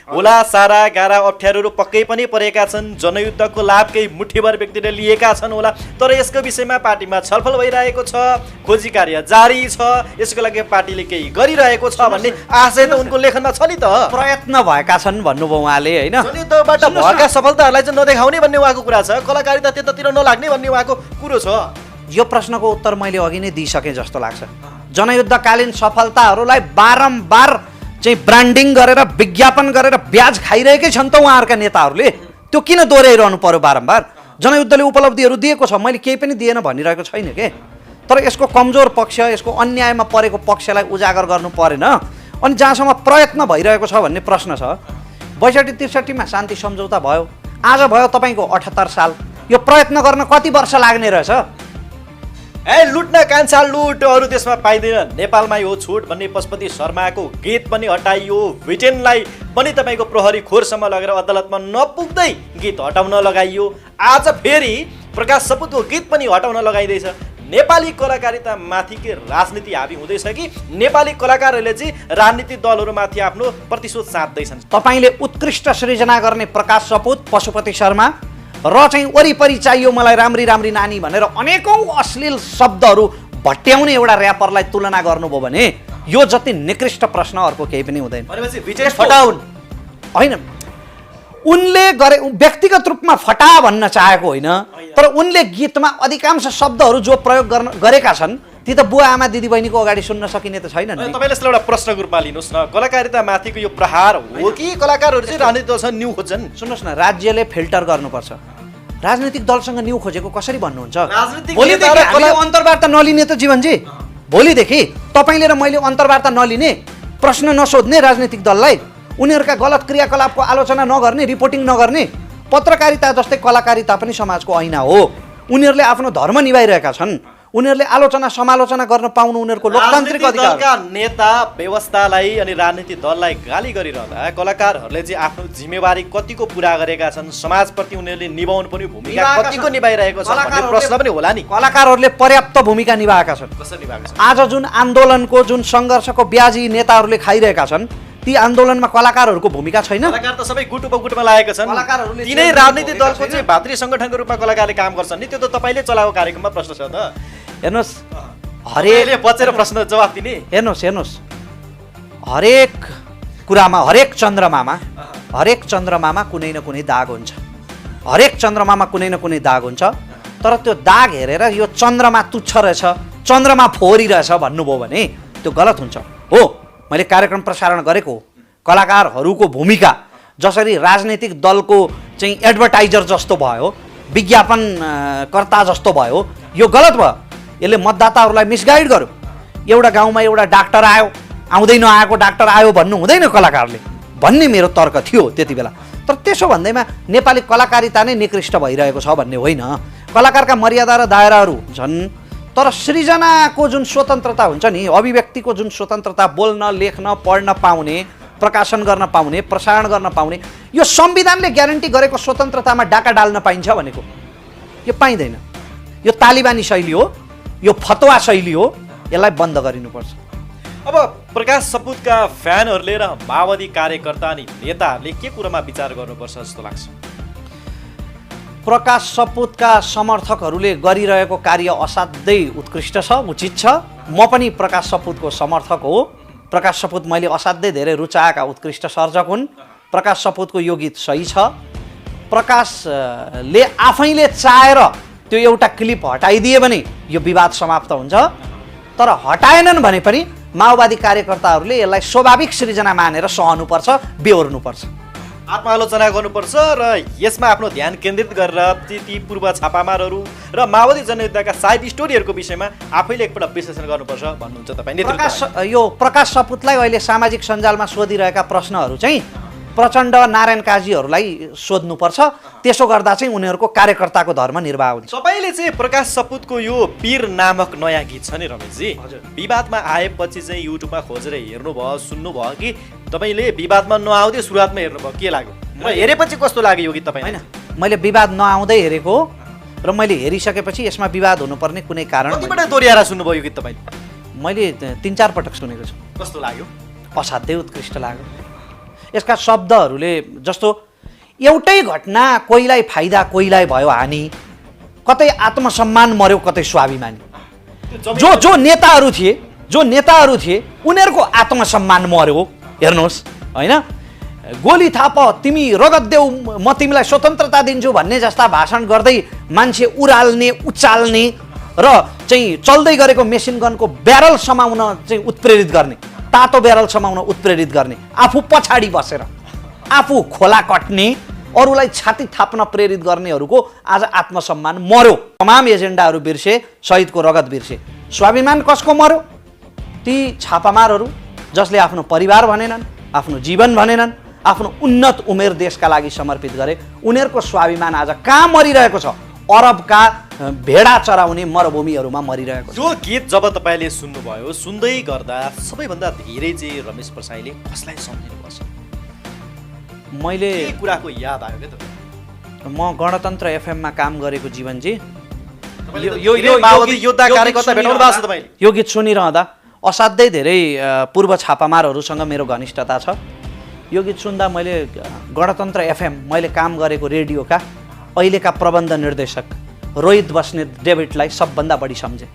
होला सारा गारा अप्ठ्यारोहरू पक्कै पनि परेका छन्, जनयुद्धको लाभ केही मुठीभर व्यक्तिले लिएका छन् होला, तर यसको विषयमा पार्टीमा छलफल भइरहेको छ, खोजी कार्य जारी छ, यसको लागि पार्टीले केही गरिरहेको छ भन्ने आशय त उनको लेखनमा छ नि त। प्रयत्न भएका छन् भन्नुभयो उहाँले, होइन? जनयुद्धबाट भएका सफलताहरूलाई चाहिँ नदेखाउने भन्ने उहाँको कुरा छ, कलाकारिता त्यतातिर नलाग्ने भन्ने उहाँको कुरो छ। यो प्रश्नको उत्तर मैले अघि नै दिइसकेँ जस्तो लाग्छ। जनयुद्धकालीन सफलताहरूलाई बारम्बार चाहिँ ब्रान्डिङ गरेर, विज्ञापन गरेर ब्याज खाइरहेकै छन् त उहाँहरूका नेताहरूले। त्यो किन दोहोऱ्याइरहनु पर्यो बारम्बार? जनयुद्धले उपलब्धिहरू दिएको छ, मैले केही पनि दिएन भनिरहेको छैन के। तर यसको कमजोर पक्ष, यसको अन्यायमा परेको पक्षलाई उजागर गर्नु परेन। अनि जहाँसम्म प्रयत्न भइरहेको छ भन्ने प्रश्न छ, 62-63 शान्ति सम्झौता भयो, आज भयो तपाईँको 78 साल। यो प्रयत्न गर्न कति वर्ष लाग्ने रहेछ? लुट्न कान्छा लुट अरू देशमा पाइँदैन, नेपालमा यो छुट भन्ने पशुपति शर्माको गीत पनि हटाइयो। ब्रिटेनलाई पनि तपाईँको प्रहरी खोरसम्म लगेर अदालतमा नपुग्दै गीत हटाउन लगाइयो। आज फेरि प्रकाश सपुतको गीत पनि हटाउन लगाइँदैछ। नेपाली कलाकारिता माथि के राजनीति हाबी हुँदैछ कि नेपाली कलाकारहरूले चाहिँ राजनीतिक दलहरूमाथि आफ्नो प्रतिशोध साध्दैछन्? तपाईँले उत्कृष्ट सृजना गर्ने प्रकाश सपुत, पशुपति शर्मा र चाहिँ वरिपरि चाहियो मलाई राम्री राम्री नानी भनेर अनेकौँ अश्लील शब्दहरू भट्ट्याउने एउटा ऱ्यापरलाई तुलना गर्नुभयो भने यो जति निकृष्ट प्रश्न अर्को केही पनि हुँदैन। भनेपछि विजय फटाउन होइन, उनले गरे व्यक्तिगत रूपमा फटा भन्न चाहेको होइन, तर उनले गीतमा अधिकांश शब्दहरू जो प्रयोग गरेका छन् ती त बुवा आमा दिदीबहिनीको अगाडि सुन्न सकिने त छैन नि। तपाईँले यसलाई एउटा प्रश्नको रूपमा लिनुहोस् न, कलाकारिता माथिको यो प्रहार हो कि कलाकारहरू चाहिँ राजनीति दलसँग न्यू खोज्छन्? सुन्नुहोस् न, राज्यले फिल्टर गर्नुपर्छ। राजनीतिक दलसँग न्यू खोजेको कसरी भन्नुहुन्छ? राजनीतिक भोलिदेखि नेता र हामीले अन्तर्वार्ता नलिने त जीवनजी, भोलिदेखि तपाईँले र मैले अन्तर्वार्ता नलिने, प्रश्न नसोध्ने राजनीतिक दललाई, उनीहरूका गलत क्रियाकलापको आलोचना नगर्ने, रिपोर्टिङ नगर्ने। पत्रकारिता जस्तै कलाकारिता पनि समाजको ऐना हो। उनीहरूले आफ्नो धर्म निभाइरहेका छन्, उनीहरूले आलोचना समालोचना गर्न पाउनु उनीहरूको लोकतान्त्रिक अधिकार। दलका नेता व्यवस्थालाई अनि राजनीतिक दललाई गाली गरिरहँदा कलाकारहरूले चाहिँ आफ्नो जिम्मेवारी कतिको पुरा गरेका छन्, समाजप्रति उनीहरूले निभाउनु पर्ने भूमिका कतिको निभाइरहेको छ भन्ने प्रश्न पनि होला नि। कलाकारहरूले पर्याप्त भूमिका निभाएका छन्। कसरी निभाएको छ? आज जुन आन्दोलनको जुन सङ्घर्षको ब्याजी नेताहरूले खाइरहेका छन्, ती आन्दोलनमा कलाकारहरूको भूमिका छैन। कलाकार त सबै गुटमा लागेका छन्। कलाकारहरूले तिनै राजनीतिक दलको चाहिँ भातृ सङ्गठनको रूपमा कलाकारले काम गर्छन् नि, त्यो त तपाईँले चलाएको कार्यक्रममा प्रश्न छ त। हेर्नुहोस्, हरेकले बचेर प्रश्न जवाफ दिने। हेर्नुहोस्, हरेक कुरामा, हरेक चन्द्रमामा कुनै न कुनै दाग हुन्छ। हरेक चन्द्रमामा कुनै न कुनै दाग हुन्छ, तर त्यो दाग हेरेर यो चन्द्रमा तुच्छ रहेछ, चन्द्रमा फोहोरी रहेछ भन्नुभयो भने त्यो गलत हुन्छ। हो, मैले कार्यक्रम प्रसारण गरेको कलाकारहरूको भूमिका जसरी राजनीतिक दलको चाहिँ एडभर्टाइजर जस्तो भयो, विज्ञापनकर्ता जस्तो भयो, यो गलत भयो। यसले मतदाताहरूलाई मिसगाइड गर्यो। एउटा गाउँमा एउटा डाक्टर आयो, आउँदै नआएको डाक्टर आयो भन्नु हुँदैन कलाकारले भन्ने मेरो तर्क थियो त्यति बेला। तर त्यसो भन्दैमा नेपाली कलाकारिता नै निकृष्ट भइरहेको छ भन्ने होइन। कलाकारका मर्यादा र दायराहरू छन्, तर सृजनाको जुन स्वतन्त्रता हुन्छ नि, अभिव्यक्तिको जुन स्वतन्त्रता, बोल्न, लेख्न, पढ्न पाउने, प्रकाशन गर्न पाउने, प्रसारण गर्न पाउने, यो संविधानले ग्यारेन्टी गरेको स्वतन्त्रतामा डाका डाल्न पाइन्छ भनेको यो पाइँदैन। यो तालिबानी शैली हो, यो फतवा शैली हो, यसलाई बन्द गरिनुपर्छ। अब प्रकाश सपुतका फ्यानहरूले र माओवादी कार्यकर्ता अनि नेताहरूले के कुरामा विचार गर्नुपर्छ जस्तो लाग्छ? प्रकाश सपुतका समर्थकहरूले गरिरहेको कार्य असाध्यै उत्कृष्ट छ, उचित छ। म पनि प्रकाश सपुतको समर्थक हो। प्रकाश सपुत मैले असाध्यै धेरै रुचाएका उत्कृष्ट सर्जक हुन्। प्रकाश सपुतको यो गीत सही छ। प्रकाशले आफैले चाहेर त्यो एउटा क्लिप हटाइदिए भने यो विवाद समाप्त हुन्छ, तर हटाएनन् भने पनि माओवादी कार्यकर्ताहरूले यसलाई स्वाभाविक सृजना मानेर सहनुपर्छ, बेहोर्नुपर्छ, आत्मालोचना गर्नुपर्छ र यसमा आफ्नो ध्यान केन्द्रित गरेर ती पूर्व छापामारहरू र माओवादी जनयुद्धका साइड स्टोरीहरूको विषयमा आफैले एकपल्ट विश्लेषण गर्नुपर्छ भन्नुहुन्छ तपाईँ? यो प्रकाश सपुतलाई अहिले सामाजिक सञ्जालमा सोधिरहेका प्रश्नहरू चाहिँ प्रचण्ड नारायण काजीहरूलाई सोध्नुपर्छ। त्यसो गर्दा चाहिँ उनीहरूको कार्यकर्ताको धर्म निर्वाह हुन्छ। तपाईँले चाहिँ प्रकाश सपुतको यो पीर नामक नयाँ गीत छ नि रमेशजी, विवादमा आएपछि चाहिँ युट्युबमा खोजेर हेर्नुभयो, सुन्नुभयो कि तपाईँले विवादमा नआउँदै सुरुवातमा हेर्नुभयो? के लाग्यो र हेरेपछि कस्तो लाग्यो यो गीत तपाईँ? होइन, मैले विवाद नआउँदै हेरेको र मैले हेरिसकेपछि यसमा विवाद हुनुपर्ने कुनै कारण कतिपल्ट दोहोऱ्याएर सुन्नुभयो यो गीत तपाईँले? मैले 3-4 पटक सुनेको छु। कस्तो लाग्यो? असाध्यै उत्कृष्ट लाग्यो। यसका शब्दहरूले जस्तो एउटै घटना कोहीलाई फाइदा कोहीलाई भयो हानि, कतै आत्मसम्मान मर्यो कतै स्वाभिमानी। जो नेताहरू थिए उनीहरूको आत्मसम्मान मर्यो। हेर्नुहोस्, होइन, गोली थाप, तिमी रगत देऊ, म तिमीलाई स्वतन्त्रता दिन्छु भन्ने जस्ता भाषण गर्दै मान्छे उराल्ने, उचाल्ने र चाहिँ चल्दै गरेको मेसिन गनको ब्यारल समाउन चाहिँ उत्प्रेरित गर्ने, तातो ब्यारल समाउन उत्प्रेरित गर्ने, आफू पछाडि बसेर आफू खोला कट्ने, अरूलाई छाती थाप्न प्रेरित गर्नेहरूको आज आत्मसम्मान मर्यो। तमाम एजेन्डाहरू बिर्से, शहीदको रगत बिर्से। स्वाभिमान कसको मर्यो? ती छापामारहरू जसले आफ्नो परिवार भनेनन्, आफ्नो जीवन भनेनन्, आफ्नो उन्नत उमेर देशका लागि समर्पित गरे, उनीहरूको स्वाभिमान आज कहाँ मरिरहेको छ? अरबका भेडा चराउने मरुभूमिहरूमा मरिरहेको छ। यो गीत जब तपाईँले सुन्नुभयो, सुन्दै गर्दा सबैभन्दा धेरै चाहिँ रमेश प्रसाईले कसलाई सम्झिनुपर्छ? मैले के कुराको याद आयो के तपाईँ? म गणतन्त्र एफएममा काम गरेको जीवनजी, यो गीत सुनिरहँदा असाध्यै धेरै पूर्व छापामारहरूसँग मेरो घनिष्ठता छ। यो गीत सुन्दा मैले गणतन्त्र एफएम, मैले काम गरेको रेडियोका अहिलेका प्रबन्ध निर्देशक रोहित बस्नेत डेभिडलाई सबभन्दा बढी सम्झेँ।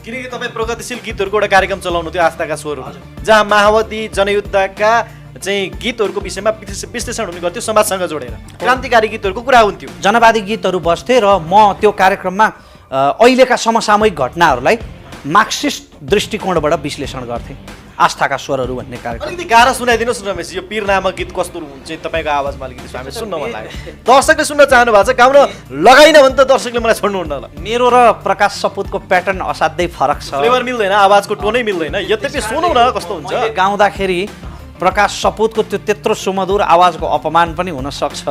किनकि तपाईँ प्रगतिशील गीतहरूको एउटा कार्यक्रम चलाउनु थियो आस्थाका स्वरहरू, जहाँ माओवादी जनयुद्धका चाहिँ गीतहरूको विषयमा विश्लेषण हुने गर्थ्यो समाजसँग जोडेर, क्रान्तिकारी गीतहरूको कुरा हुन्थ्यो। जनवादी गीतहरू बस्थे र म त्यो कार्यक्रममा अहिलेका समसामयिक घटनाहरूलाई मार्क्सिस्ट दृष्टिकोणबाट विश्लेषण गर्थेँ। आस्थाका स्वरहरू भन्ने कार्यक्रम अलिकति गाह्रो सुनाइदिनुहोस् न रमेश, यो पीर नामक गीत कस्तो हुन्छ तपाईँको आवाजमा अलिकति हामी सुन्न मन लाग्यो। दर्शकले सुन्न चाहनु भएको छ, गाउन लगाइन भने त दर्शकले मलाई छोड्नुहुन्न होला। मेरो र प्रकाश सपुतको प्याटर्न असाध्यै फरक छ। फ्लेभर मिल्दैन, आवाजको टोनै मिल्दैन। यद्यपि सुनौ न कस्तो हुन्छ। मैले गाउँदाखेरि प्रकाश सपुतको त्यो त्यत्रो सुमधुर आवाजको अपमान पनि हुन सक्छ।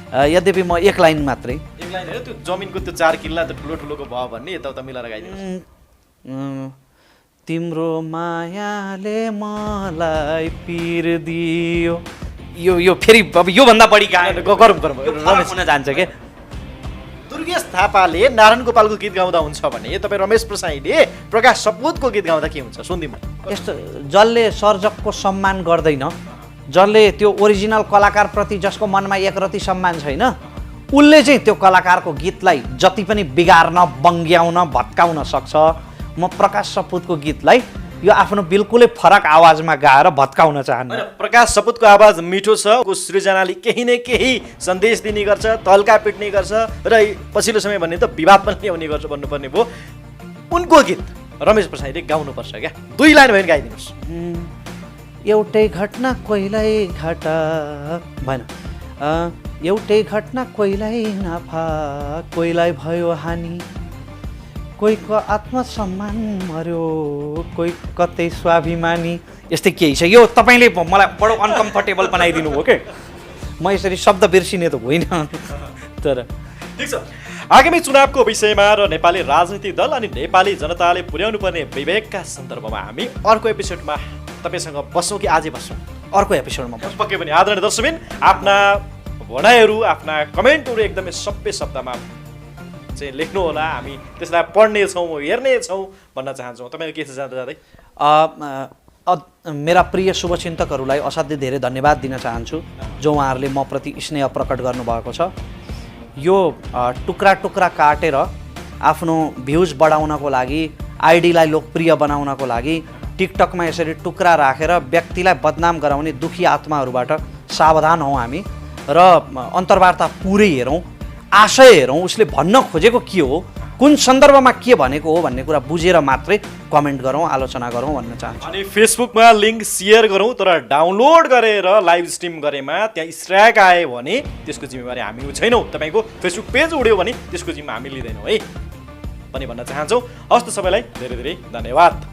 यद्यपि म एक लाइन मात्रै, एक लाइन होइन, त्यो जमिनको त्यो 4 किल्ला त ठुलो ठुलोको भयो भन्ने यताउता मिलाएर गाइदिनुहोस्। तिम्रो मायाले मलाई पिर दियो, यो फेरि अब योभन्दा बढी गायन रमेश हुन जान्छ के। दुर्गेश थापाले नारायण गोपालको गीत गाउँदा हुन्छ भने तपाईँ रमेश प्रसाईले प्रकाश सपुतको गीत गाउँदा के हुन्छ सुनिदिउँ। यस्तो जसले सर्जकको सम्मान गर्दैन, जसले त्यो ओरिजिनल कलाकारप्रति जसको मनमा एकरति सम्मान छैन, उसले चाहिँ त्यो कलाकारको गीतलाई जति पनि बिगार्न, बङ्ग्याउन, भत्काउन सक्छ। म प्रकाश सपुतको गीतलाई यो आफ्नो बिल्कुलै फरक आवाजमा गाएर भत्काउन चाहन्न। प्रकाश सपुतको आवाज मिठो छ, को सृजनाले केही न केही सन्देश दिने गर्छ, तल्का पिट्ने गर्छ र पछिल्लो समय भन्ने त विवाद पनि ल्याउने गर्छ भन्नुपर्ने भयो। उनको गीत रमेश प्रसाईले गाउनुपर्छ क्या, 2 लाइन भयो गाइदिनुहोस्। एउटै घटना कोहीलाई घाटा भएन, एउटै घटना कोहीलाई नाफा, कोहीलाई भयो हानि, कोहीको आत्मसम्मान मर्यो, कोही कतै स्वाभिमानी, यस्तै केही छ। यो तपाईँले मलाई बडो अनकम्फर्टेबल बनाइदिनु हो के। म यसरी शब्द बिर्सिने त होइन, तर ठिक छ। आगामी चुनावको विषयमा र नेपाली राजनीतिक दल अनि नेपाली जनताले पुर्याउनु पर्ने विवेकका सन्दर्भमा हामी अर्को एपिसोडमा तपाईँसँग बस्छौँ कि आजै बस्छौँ? अर्को एपिसोडमा पक्कै पनि। आदरणीय दर्शकबिन, आफ्ना भनाइहरू, आफ्ना कमेन्टहरू एकदमै सबै शब्दमा चाहिँ लेख्नु होला, हामी त्यसलाई पढ्नेछौँ, हेर्नेछौँ भन्न चाहन्छौँ। तपाईँको के छ जाँदा जाँदै? मेरा प्रिय शुभचिन्तकहरूलाई असाध्यै धेरै धन्यवाद दिन चाहन्छु, जो उहाँहरूले म प्रति स्नेह प्रकट गर्नुभएको छ। यो टुक्रा टुक्रा काटेर आफ्नो भ्युज बढाउनको लागि, आइडीलाई लोकप्रिय बनाउनको लागि टिकटकमा यसरी टुक्रा राखेर व्यक्तिलाई बदनाम गराउने दुखी आत्माहरूबाट सावधान हौँ हामी र अन्तर्वार्ता पुरै हेरौँ, आशय हेरौँ, उसले भन्न खोजेको के हो, कुन सन्दर्भमा के भनेको हो भन्ने कुरा बुझेर मात्रै कमेन्ट गरौँ, आलोचना गरौँ भन्न चाहन्छु। अनि फेसबुकमा लिङ्क सेयर गरौँ, तर डाउनलोड गरेर लाइभ स्ट्रिम गरेमा त्यहाँ स्ट्राइक आयो भने त्यसको जिम्मेवारी हामी छैनौँ। तपाईँको फेसबुक पेज उड्यो भने त्यसको जिम्मा हामी लिँदैनौँ है भन्न चाहन्छौँ। हस्त सबैलाई धेरै धेरै धन्यवाद।